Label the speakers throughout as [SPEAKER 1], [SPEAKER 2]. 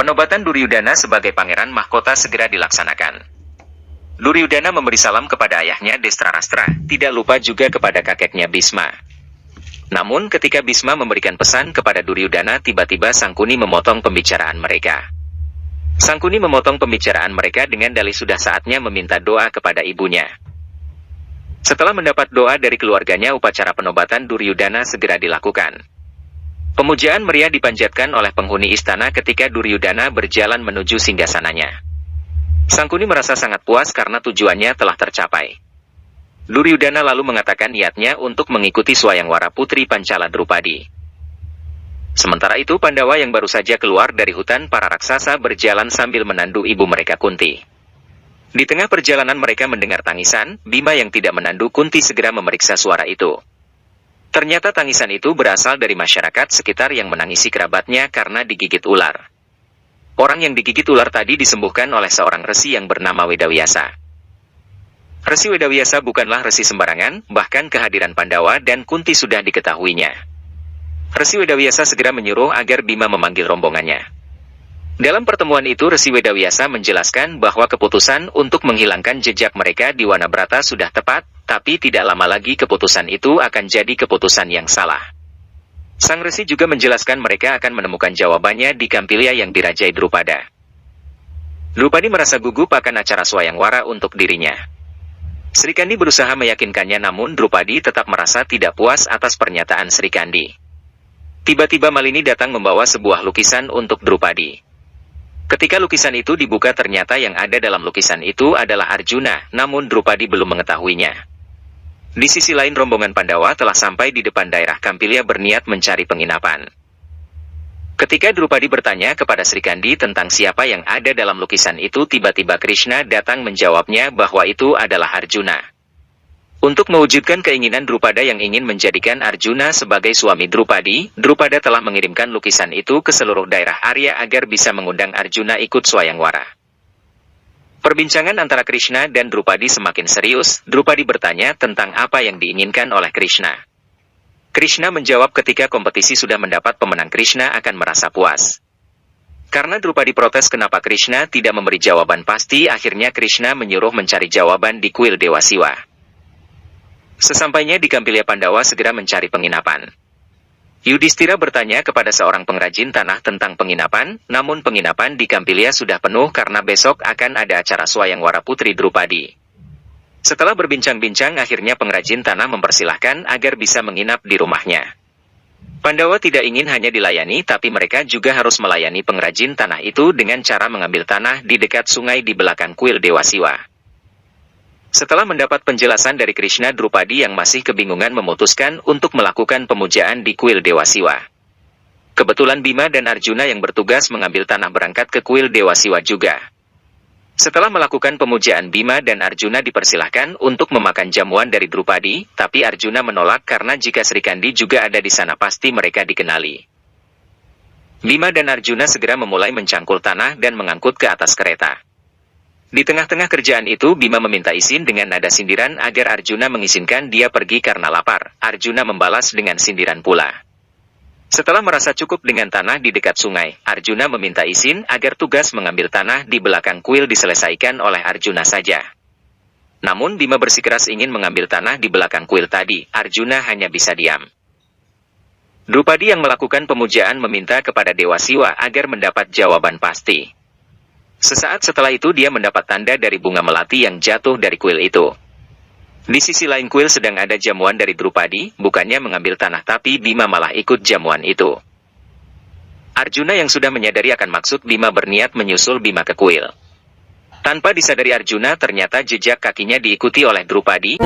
[SPEAKER 1] Penobatan Duryudana sebagai pangeran mahkota segera dilaksanakan. Duryudana memberi salam kepada ayahnya Destrarastra, tidak lupa juga kepada kakeknya Bhisma. Namun ketika Bhisma memberikan pesan kepada Duryudana, tiba-tiba Sangkuni memotong pembicaraan mereka. Sangkuni memotong pembicaraan mereka dengan dalih sudah saatnya meminta doa kepada ibunya. Setelah mendapat doa dari keluarganya, upacara penobatan Duryudana segera dilakukan. Pemujaan meriah dipanjatkan oleh penghuni istana ketika Duryudana berjalan menuju singgasananya. Sangkuni merasa sangat puas karena tujuannya telah tercapai. Duryudana lalu mengatakan niatnya untuk mengikuti Swayamwara Putri Pancala Drupadi. Sementara itu Pandawa yang baru saja keluar dari hutan para raksasa berjalan sambil menandu ibu mereka Kunti. Di tengah perjalanan mereka mendengar tangisan. Bima yang tidak menandu Kunti segera memeriksa suara itu. Ternyata tangisan itu berasal dari masyarakat sekitar yang menangisi kerabatnya karena digigit ular. Orang yang digigit ular tadi disembuhkan oleh seorang resi yang bernama Wedawyasa. Resi Wedawyasa bukanlah resi sembarangan, bahkan kehadiran Pandawa dan Kunti sudah diketahuinya. Resi Wedawyasa segera menyuruh agar Bima memanggil rombongannya. Dalam pertemuan itu Resi Wedawyasa menjelaskan bahwa keputusan untuk menghilangkan jejak mereka di Wanabrata sudah tepat, tapi tidak lama lagi keputusan itu akan jadi keputusan yang salah. Sang Resi juga menjelaskan mereka akan menemukan jawabannya di Kampilia yang dirajai Drupada. Drupadi merasa gugup akan acara Swayamwara untuk dirinya. Srikandi berusaha meyakinkannya, namun Drupadi tetap merasa tidak puas atas pernyataan Srikandi. Tiba-tiba Malini datang membawa sebuah lukisan untuk Drupadi. Ketika lukisan itu dibuka, ternyata yang ada dalam lukisan itu adalah Arjuna, namun Drupadi belum mengetahuinya. Di sisi lain rombongan Pandawa telah sampai di depan daerah Kampilia berniat mencari penginapan. Ketika Drupadi bertanya kepada Srikandi tentang siapa yang ada dalam lukisan itu, tiba-tiba Krishna datang menjawabnya bahwa itu adalah Arjuna. Untuk mewujudkan keinginan Drupada yang ingin menjadikan Arjuna sebagai suami Drupadi, Drupada telah mengirimkan lukisan itu ke seluruh daerah Arya agar bisa mengundang Arjuna ikut Swayamwara. Perbincangan antara Krishna dan Drupadi semakin serius. Drupadi bertanya tentang apa yang diinginkan oleh Krishna. Krishna menjawab ketika kompetisi sudah mendapat pemenang, Krishna akan merasa puas. Karena Drupadi protes kenapa Krishna tidak memberi jawaban pasti, akhirnya Krishna menyuruh mencari jawaban di kuil Dewa Siwa. Sesampainya di Kampilia, Pandawa segera mencari penginapan. Yudhistira bertanya kepada seorang pengrajin tanah tentang penginapan, namun penginapan di Kampilia sudah penuh karena besok akan ada acara Swayamwara Putri Drupadi. Setelah berbincang-bincang, akhirnya pengrajin tanah mempersilahkan agar bisa menginap di rumahnya. Pandawa tidak ingin hanya dilayani, tapi mereka juga harus melayani pengrajin tanah itu dengan cara mengambil tanah di dekat sungai di belakang kuil Dewa Siwa. Setelah mendapat penjelasan dari Krishna, Drupadi yang masih kebingungan memutuskan untuk melakukan pemujaan di kuil Dewa Siwa. Kebetulan Bima dan Arjuna yang bertugas mengambil tanah berangkat ke kuil Dewa Siwa juga. Setelah melakukan pemujaan, Bima dan Arjuna dipersilahkan untuk memakan jamuan dari Drupadi, tapi Arjuna menolak karena jika Srikandi juga ada di sana pasti mereka dikenali. Bima dan Arjuna segera memulai mencangkul tanah dan mengangkut ke atas kereta. Di tengah-tengah kerjaan itu, Bima meminta izin dengan nada sindiran agar Arjuna mengizinkan dia pergi karena lapar. Arjuna membalas dengan sindiran pula. Setelah merasa cukup dengan tanah di dekat sungai, Arjuna meminta izin agar tugas mengambil tanah di belakang kuil diselesaikan oleh Arjuna saja. Namun Bima bersikeras ingin mengambil tanah di belakang kuil tadi. Arjuna hanya bisa diam. Drupadi yang melakukan pemujaan meminta kepada Dewa Siwa agar mendapat jawaban pasti. Sesaat setelah itu dia mendapat tanda dari bunga melati yang jatuh dari kuil itu. Di sisi lain kuil sedang ada jamuan dari Drupadi, bukannya mengambil tanah tapi Bima malah ikut jamuan itu. Arjuna yang sudah menyadari akan maksud Bima berniat menyusul Bima ke kuil. Tanpa disadari Arjuna, ternyata jejak kakinya diikuti oleh Drupadi.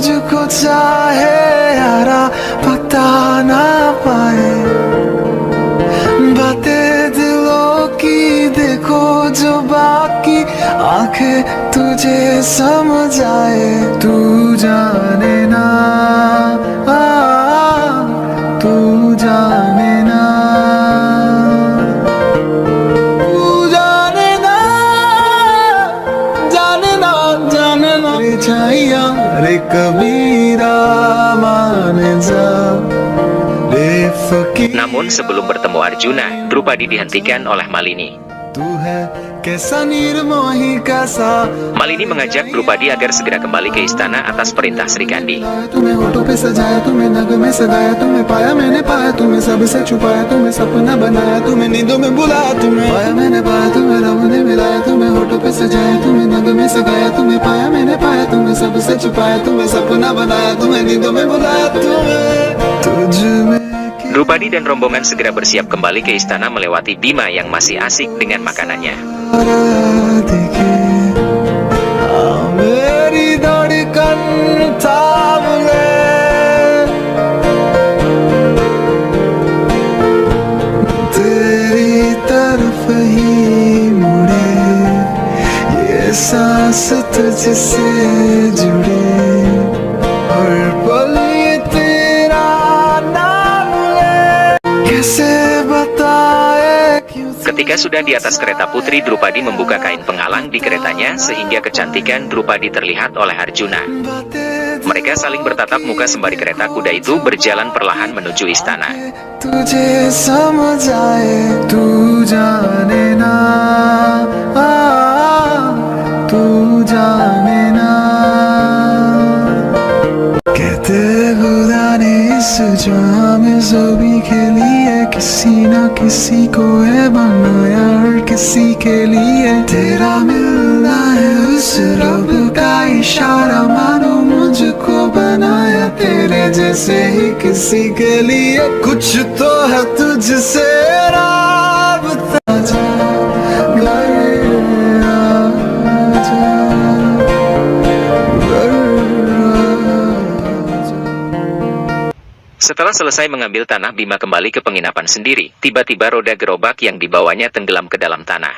[SPEAKER 2] तुझको चाहे यारा पता ना पाए बातें दिलों की देखो जो बाकी आंखें तुझे समझ आए तू जाने ना तू जाने ना तू जाने ना जाने ना जाने ना परछाइयां रे कबीरा मान जा रे फकीर।
[SPEAKER 1] Namun sebelum bertemu Arjuna, Drupadi dihentikan oleh Malini.
[SPEAKER 2] तू है कैसा निर्मोही कैसा।
[SPEAKER 1] Malini mengajak Drupadi agar segera kembali ke istana atas perintah Sri Kandi.
[SPEAKER 2] तुम्हें होठों पे सजाया, तुम्हें नग में सगाया, तुम्हें पाया मैंने पाया, तुम्हें सबसे छुपाया, तुम्हें सपना बनाया, तुम्हें नींदों में बुलाया, तुम्हें पाया मैंने पाया, तुम्हें रब ने मिलाया, तुम्हें होठों पे सजाया, तुम्हें नग में सगाया, तुम्हें पाया मैंने पाया, तुम्हें सबसे छुपाया, तुम्हें सपना बनाया, तुम्हें नींदों में बुलाया, तुम्हें तुझ में।
[SPEAKER 1] Drupadi dan rombongan segera bersiap kembali ke istana melewati Bima yang masih asik dengan makanannya.
[SPEAKER 2] मेरी धड़कन थाम ले, तेरी तरफ ही मुड़े, ये सांस तुझसे जुड़े, हर पल ये तेरा नाम ले, कैसे बताए क्यों।
[SPEAKER 1] Ketika sudah di atas kereta putri, Drupadi membuka kain penghalang di keretanya sehingga kecantikan Drupadi terlihat oleh Arjuna. Mereka saling bertatap muka sembari kereta kuda itu berjalan perlahan menuju istana.
[SPEAKER 2] तुझे समझ आए तू जाने ना, तू जाने ना, कहते खुदा ने इस जहां में जो भी खेली है, किसी ना किसी को है बनाया और किसी के लिए तेरा मिलना है उस रब का इशारा, मानो मुझको बनाया तेरे जैसे ही किसी के लिए, कुछ तो है तुझसे राबता जा, घर आजा, घर आजा।
[SPEAKER 1] Setelah selesai mengambil tanah, Bima kembali ke penginapan sendiri. Tiba-tiba roda gerobak yang dibawanya tenggelam ke dalam tanah.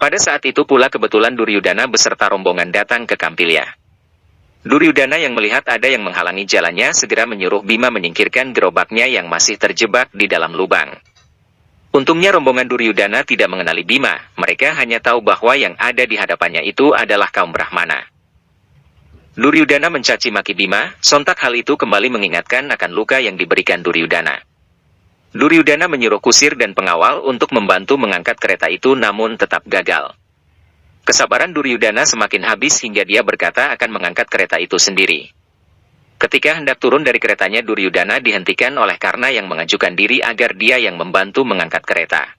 [SPEAKER 1] Pada saat itu pula kebetulan Duryudana beserta rombongan datang ke Kampilya. Duryudana yang melihat ada yang menghalangi jalannya segera menyuruh Bima menyingkirkan gerobaknya yang masih terjebak di dalam lubang. Untungnya rombongan Duryudana tidak mengenali Bima, mereka hanya tahu bahwa yang ada di hadapannya itu adalah kaum Brahmana. Duryudana mencaci maki Bima, sontak hal itu kembali mengingatkan akan luka yang diberikan Duryudana. Duryudana menyuruh kusir dan pengawal untuk membantu mengangkat kereta itu namun tetap gagal. Kesabaran Duryudana semakin habis hingga dia berkata akan mengangkat kereta itu sendiri. Ketika hendak turun dari keretanya, Duryudana dihentikan oleh Karna yang mengajukan diri agar dia yang membantu mengangkat kereta.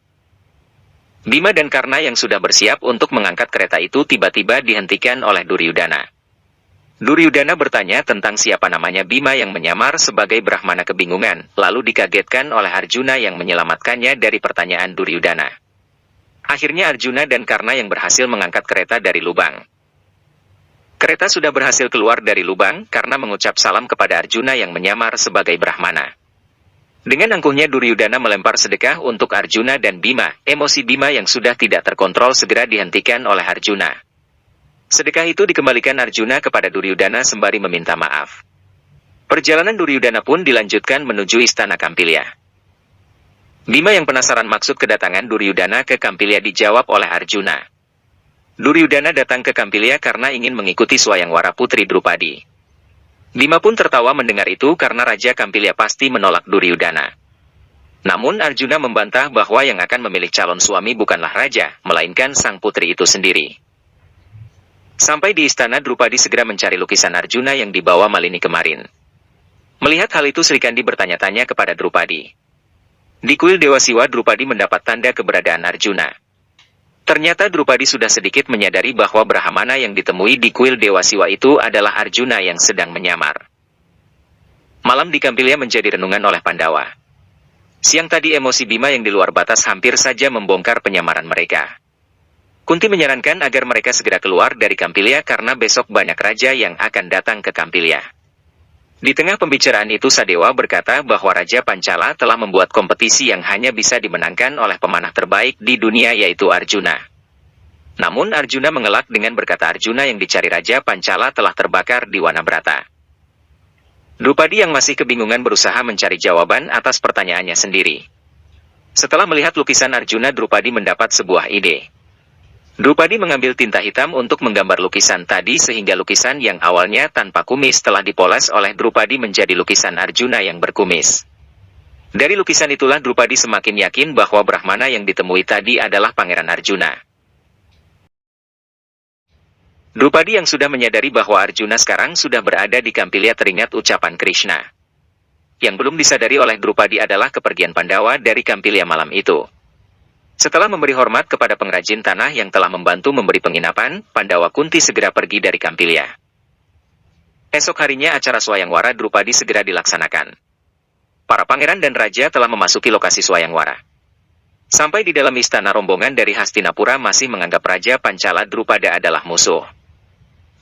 [SPEAKER 1] Bima dan Karna yang sudah bersiap untuk mengangkat kereta itu tiba-tiba dihentikan oleh Duryudana. Duryudana bertanya tentang siapa namanya Bima yang menyamar sebagai Brahmana kebingungan, lalu dikagetkan oleh Arjuna yang menyelamatkannya dari pertanyaan Duryudana. Akhirnya Arjuna dan Karna yang berhasil mengangkat kereta dari lubang. Kereta sudah berhasil keluar dari lubang, Karna mengucap salam kepada Arjuna yang menyamar sebagai Brahmana. Dengan angkuhnya Duryudana melempar sedekah untuk Arjuna dan Bima, emosi Bima yang sudah tidak terkontrol segera dihentikan oleh Arjuna. Sedekah itu dikembalikan Arjuna kepada Duryudana sembari meminta maaf. Perjalanan Duryudana pun dilanjutkan menuju istana Kampilya. Bima yang penasaran maksud kedatangan Duryudana ke Kampilya dijawab oleh Arjuna. Duryudana datang ke Kampilya karena ingin mengikuti swayangwara putri Drupadi. Bima pun tertawa mendengar itu karena Raja Kampilya pasti menolak Duryudana. Namun Arjuna membantah bahwa yang akan memilih calon suami bukanlah raja, melainkan sang putri itu sendiri. Sampai di istana, Drupadi segera mencari lukisan Arjuna yang dibawa Malini kemarin. Melihat hal itu, Sri Kandi bertanya-tanya kepada Drupadi. Di kuil Dewa Siwa, Drupadi mendapat tanda keberadaan Arjuna. Ternyata Drupadi sudah sedikit menyadari bahwa Brahmana yang ditemui di kuil Dewa Siwa itu adalah Arjuna yang sedang menyamar. Malam di Kampilya menjadi renungan oleh Pandawa. Siang tadi emosi Bima yang di luar batas hampir saja membongkar penyamaran mereka. Kunti menyarankan agar mereka segera keluar dari Kampilya karena besok banyak raja yang akan datang ke Kampilya. Di tengah pembicaraan itu Sadewa berkata bahwa Raja Pancala telah membuat kompetisi yang hanya bisa dimenangkan oleh pemanah terbaik di dunia yaitu Arjuna. Namun Arjuna mengelak dengan berkata Arjuna yang dicari Raja Pancala telah terbakar di Wanabrata. Drupadi yang masih kebingungan berusaha mencari jawaban atas pertanyaannya sendiri. Setelah melihat lukisan Arjuna, Drupadi mendapat sebuah ide. Drupadi mengambil tinta hitam untuk menggambar lukisan tadi sehingga lukisan yang awalnya tanpa kumis telah dipoles oleh Drupadi menjadi lukisan Arjuna yang berkumis. Dari lukisan itulah Drupadi semakin yakin bahwa Brahmana yang ditemui tadi adalah Pangeran Arjuna. Drupadi yang sudah menyadari bahwa Arjuna sekarang sudah berada di Kampilya teringat ucapan Krishna. Yang belum disadari oleh Drupadi adalah kepergian Pandawa dari Kampilya malam itu. Setelah memberi hormat kepada pengrajin tanah yang telah membantu memberi penginapan, Pandawa Kunti segera pergi dari Kampilya. Esok harinya acara Swayamwara Drupadi segera dilaksanakan. Para pangeran dan raja telah memasuki lokasi Swayamwara. Sampai di dalam istana, rombongan dari Hastinapura masih menganggap Raja Pancala Drupada adalah musuh.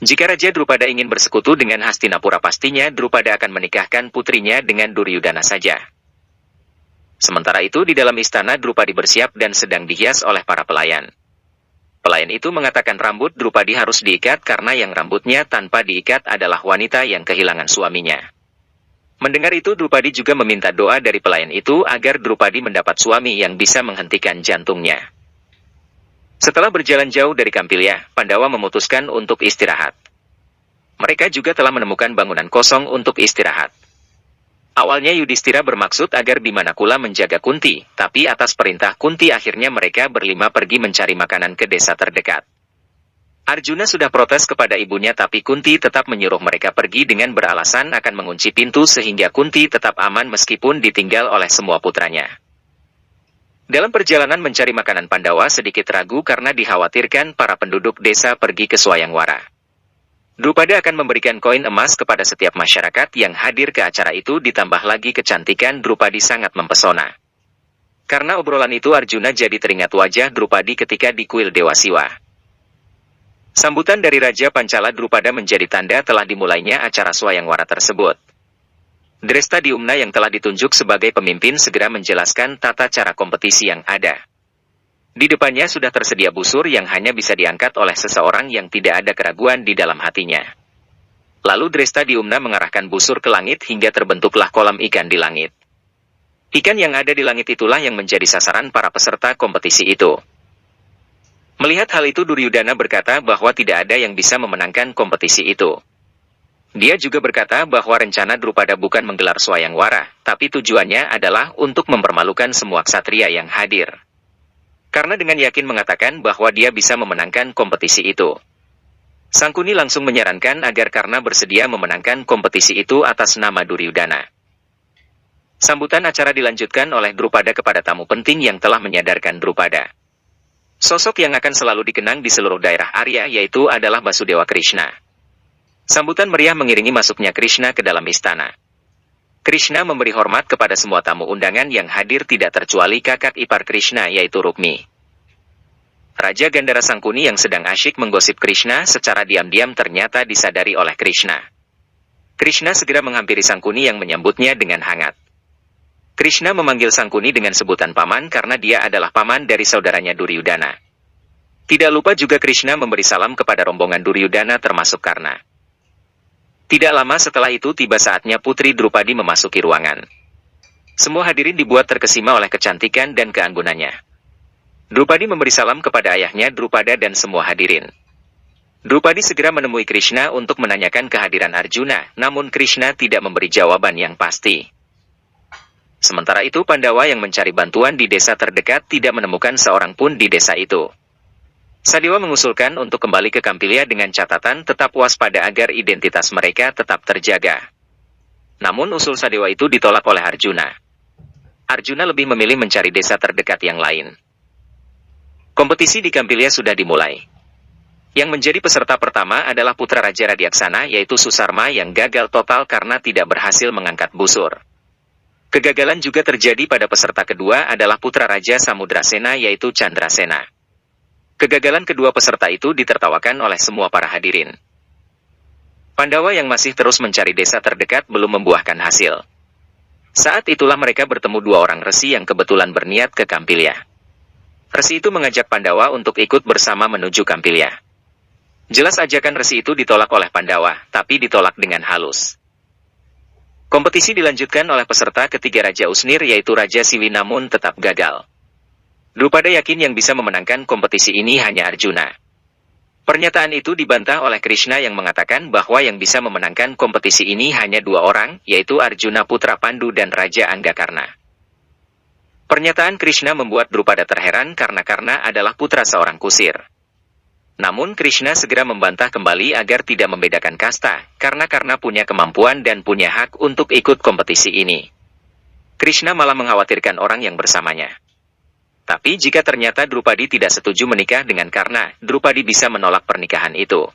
[SPEAKER 1] Jika Raja Drupada ingin bersekutu dengan Hastinapura, pastinya Drupada akan menikahkan putrinya dengan Duryudana saja. Sementara itu di dalam istana Drupadi bersiap dan sedang dihias oleh para pelayan. Pelayan itu mengatakan rambut Drupadi harus diikat karena yang rambutnya tanpa diikat adalah wanita yang kehilangan suaminya. Mendengar itu Drupadi juga meminta doa dari pelayan itu agar Drupadi mendapat suami yang bisa menghentikan jantungnya. Setelah berjalan jauh dari Kampilya, Pandawa memutuskan untuk istirahat. Mereka juga telah menemukan bangunan kosong untuk istirahat. Awalnya Yudhistira bermaksud agar Bimanakula menjaga Kunti, tapi atas perintah Kunti akhirnya mereka berlima pergi mencari makanan ke desa terdekat. Arjuna sudah protes kepada ibunya tapi Kunti tetap menyuruh mereka pergi dengan beralasan akan mengunci pintu sehingga Kunti tetap aman meskipun ditinggal oleh semua putranya. Dalam perjalanan mencari makanan, Pandawa sedikit ragu karena dikhawatirkan para penduduk desa pergi ke Swayamwara. Drupada akan memberikan koin emas kepada setiap masyarakat yang hadir ke acara itu, ditambah lagi kecantikan Drupadi sangat mempesona. Karena obrolan itu Arjuna jadi teringat wajah Drupadi ketika di kuil Dewa Siwa. Sambutan dari Raja Pancala Drupada menjadi tanda telah dimulainya acara Swayamwara tersebut. Drestadiumna yang telah ditunjuk sebagai pemimpin segera menjelaskan tata cara kompetisi yang ada. Di depannya sudah tersedia busur yang hanya bisa diangkat oleh seseorang yang tidak ada keraguan di dalam hatinya. Lalu Drestadiumna mengarahkan busur ke langit hingga terbentuklah kolam ikan di langit. Ikan yang ada di langit itulah yang menjadi sasaran para peserta kompetisi itu. Melihat hal itu Duryudana berkata bahwa tidak ada yang bisa memenangkan kompetisi itu. Dia juga berkata bahwa rencana Drupada bukan menggelar Swayamwara, tapi tujuannya adalah untuk mempermalukan semua ksatria yang hadir. Karena dengan yakin mengatakan bahwa dia bisa memenangkan kompetisi itu. Sangkuni langsung menyarankan agar Karna bersedia memenangkan kompetisi itu atas nama Duryudana. Sambutan acara dilanjutkan oleh Drupada kepada tamu penting yang telah menyadarkan Drupada. Sosok yang akan selalu dikenang di seluruh daerah Arya yaitu adalah Basudewa Krishna. Sambutan meriah mengiringi masuknya Krishna ke dalam istana. Krishna memberi hormat kepada semua tamu undangan yang hadir tidak terkecuali kakak ipar Krishna yaitu Rukmi. Raja Gandhara Sangkuni yang sedang asyik menggosip Krishna secara diam-diam ternyata disadari oleh Krishna. Krishna segera menghampiri Sangkuni yang menyambutnya dengan hangat. Krishna memanggil Sangkuni dengan sebutan paman karena dia adalah paman dari saudaranya Duryudana. Tidak lupa juga Krishna memberi salam kepada rombongan Duryudana termasuk Karna. Tidak lama setelah itu tiba saatnya Putri Drupadi memasuki ruangan. Semua hadirin dibuat terkesima oleh kecantikan dan keanggunannya. Drupadi memberi salam kepada ayahnya Drupada dan semua hadirin. Drupadi segera menemui Krishna untuk menanyakan kehadiran Arjuna, namun Krishna tidak memberi jawaban yang pasti. Sementara itu Pandawa yang mencari bantuan di desa terdekat tidak menemukan seorang pun di desa itu. Sadewa mengusulkan untuk kembali ke Kampilya dengan catatan tetap waspada agar identitas mereka tetap terjaga. Namun usul Sadewa itu ditolak oleh Arjuna. Arjuna lebih memilih mencari desa terdekat yang lain. Kompetisi di Kampilya sudah dimulai. Yang menjadi peserta pertama adalah putra Raja Radyaksana yaitu Susarma yang gagal total karena tidak berhasil mengangkat busur. Kegagalan juga terjadi pada peserta kedua adalah putra Raja Samudrasena yaitu Chandrasena. Kegagalan kedua peserta itu ditertawakan oleh semua para hadirin. Pandawa yang masih terus mencari desa terdekat belum membuahkan hasil. Saat itulah mereka bertemu dua orang resi yang kebetulan berniat ke Kampilya. Resi itu mengajak Pandawa untuk ikut bersama menuju Kampilya. Jelas ajakan resi itu ditolak oleh Pandawa, tapi ditolak dengan halus. Kompetisi dilanjutkan oleh peserta ketiga Raja Usnir yaitu Raja Siwi namun tetap gagal. Drupada yakin yang bisa memenangkan kompetisi ini hanya Arjuna. Pernyataan itu dibantah oleh Krishna yang mengatakan bahwa yang bisa memenangkan kompetisi ini hanya dua orang, yaitu Arjuna putra Pandu dan Raja Anggakarna. Pernyataan Krishna membuat Drupada terheran karena Karna adalah putra seorang kusir. Namun Krishna segera membantah kembali agar tidak membedakan kasta, karena Karna punya kemampuan dan punya hak untuk ikut kompetisi ini. Krishna malah mengkhawatirkan orang yang bersamanya. Tapi jika ternyata Drupadi tidak setuju menikah dengan Karna, Drupadi bisa menolak pernikahan itu.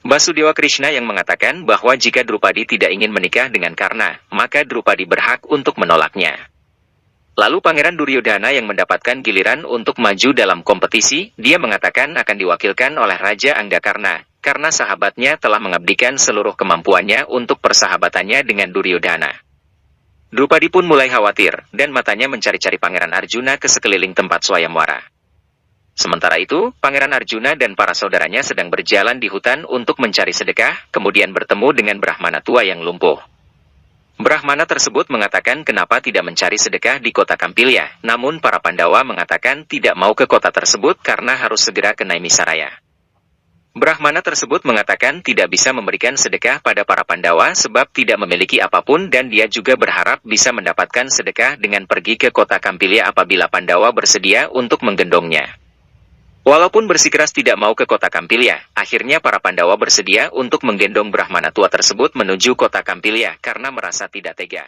[SPEAKER 1] Basudewa Krishna yang mengatakan bahwa jika Drupadi tidak ingin menikah dengan Karna, maka Drupadi berhak untuk menolaknya. Lalu Pangeran Duryodhana yang mendapatkan giliran untuk maju dalam kompetisi, dia mengatakan akan diwakilkan oleh Raja Anggakarna, karena sahabatnya telah mengabdikan seluruh kemampuannya untuk persahabatannya dengan Duryodhana. Drupadi pun mulai khawatir, dan matanya mencari-cari Pangeran Arjuna ke sekeliling tempat swayamwara. Sementara itu, Pangeran Arjuna dan para saudaranya sedang berjalan di hutan untuk mencari sedekah, kemudian bertemu dengan Brahmana tua yang lumpuh. Brahmana tersebut mengatakan kenapa tidak mencari sedekah di kota Kampilya, namun para Pandawa mengatakan tidak mau ke kota tersebut karena harus segera ke Naimisaraya. Brahmana tersebut mengatakan tidak bisa memberikan sedekah pada para Pandawa sebab tidak memiliki apapun dan dia juga berharap bisa mendapatkan sedekah dengan pergi ke kota Kampilya apabila Pandawa bersedia untuk menggendongnya. Walaupun bersikeras tidak mau ke kota Kampilya, akhirnya para Pandawa bersedia untuk menggendong Brahmana tua tersebut menuju kota Kampilya karena merasa tidak tega.